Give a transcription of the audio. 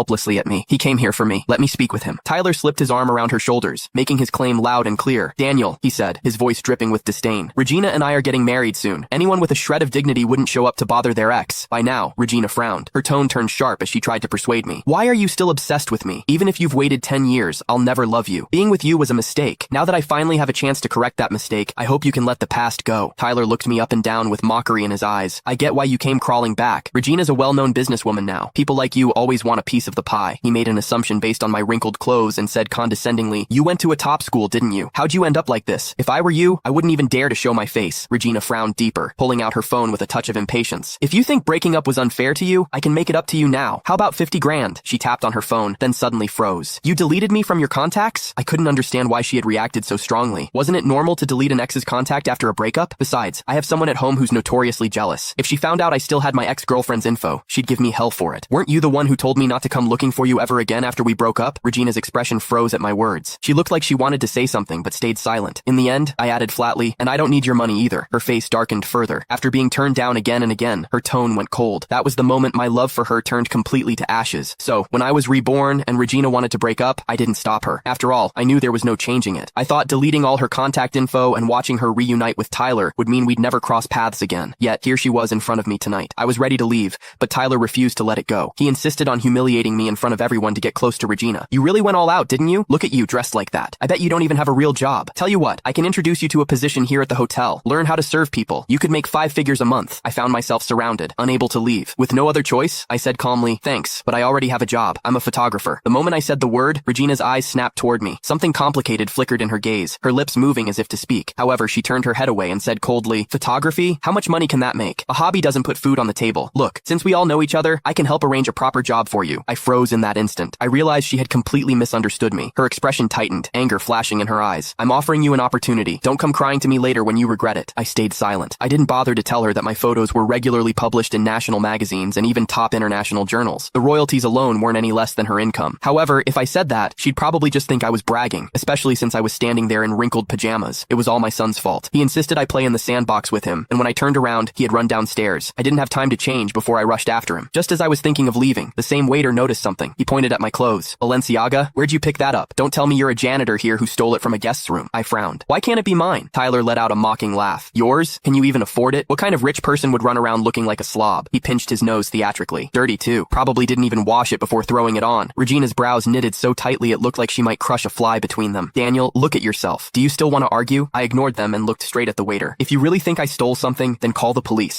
helplessly at me. He came here for me. Let me speak with him. Tyler slipped his arm around her shoulders, making his claim loud and clear. Daniel, he said, his voice dripping with disdain. Regina and I are getting married soon. Anyone with a shred of dignity wouldn't show up to bother their ex. By now, Regina frowned. Her tone turned sharp as she tried to persuade me. Why are you still obsessed with me? Even if you've waited 10 years, I'll never love you. Being with you was a mistake. Now that I finally have a chance to correct that mistake, I hope you can let the past go. Tyler looked me up and down with mockery in his eyes. I get why you came crawling back. Regina's a well-known businesswoman now. People like you always want a piece of the pie. He made an assumption based on my wrinkled clothes and said condescendingly, you went to a top school, didn't you? How'd you end up like this? If I were you, I wouldn't even dare to show my face. Regina frowned deeper, pulling out her phone with a touch of impatience. If you think breaking up was unfair to you, I can make it up to you now. How about 50 grand? She tapped on her phone, then suddenly froze. You deleted me from your contacts? I couldn't understand why she had reacted so strongly. Wasn't it normal to delete an ex's contact after a breakup? Besides, I have someone at home who's notoriously jealous. If she found out I still had my ex-girlfriend's info, she'd give me hell for it. Weren't you the one who told me not to come looking for you ever again after we broke up? Regina's expression froze at my words. She looked like she wanted to say something but stayed silent. In the end, I added flatly, and I don't need your money either. Her face darkened further. After being turned down again and again, her tone went cold. That was the moment my love for her turned completely to ashes. So, when I was reborn and Regina wanted to break up, I didn't stop her. After all, I knew there was no changing it. I thought deleting all her contact info and watching her reunite with Tyler would mean we'd never cross paths again. Yet, here she was in front of me tonight. I was ready to leave, but Tyler refused to let it go. He insisted on humiliating me in front of everyone to get close to Regina. You really went all out, didn't you? Look at you, dressed like that. I bet you don't even have a real job. Tell you what, I can introduce you to a position here at the hotel. Learn how to serve people. You could make 5 figures a month. I found myself surrounded, unable to leave. With no other choice, I said calmly, thanks, but I already have a job. I'm a photographer. The moment I said the word, Regina's eyes snapped toward me. Something complicated flickered in her gaze, her lips moving as if to speak. However, she turned her head away and said coldly, photography? How much money can that make? A hobby doesn't put food on the table. Look, since we all know each other, I can help arrange a proper job for you. I froze in that instant. I realized she had completely misunderstood me. Her expression tightened, anger flashing in her eyes. I'm offering you an opportunity. Don't come crying to me later when you regret it. I stayed silent. I didn't bother to tell her that my photos were regularly published in national magazines and even top international journals. The royalties alone weren't any less than her income. However, if I said that, she'd probably just think I was bragging, especially since I was standing there in wrinkled pajamas. It was all my son's fault. He insisted I play in the sandbox with him, and when I turned around, he had run downstairs. I didn't have time to change before I rushed after him. Just as I was thinking of leaving, the same waiter noticed something. He pointed at my clothes. Balenciaga? Where'd you pick that up? Don't tell me you're a janitor here who stole it from a guest's room. I frowned. Why can't it be mine? Tyler let out a mocking laugh. Yours? Can you even afford it? What kind of rich person would run around looking like a slob? He pinched his nose theatrically. Dirty too. Probably didn't even wash it before throwing it on. Regina's brows knitted so tightly it looked like she might crush a fly between them. Daniel, look at yourself. Do you still want to argue? I ignored them and looked straight at the waiter. If you really think I stole something, then call the police.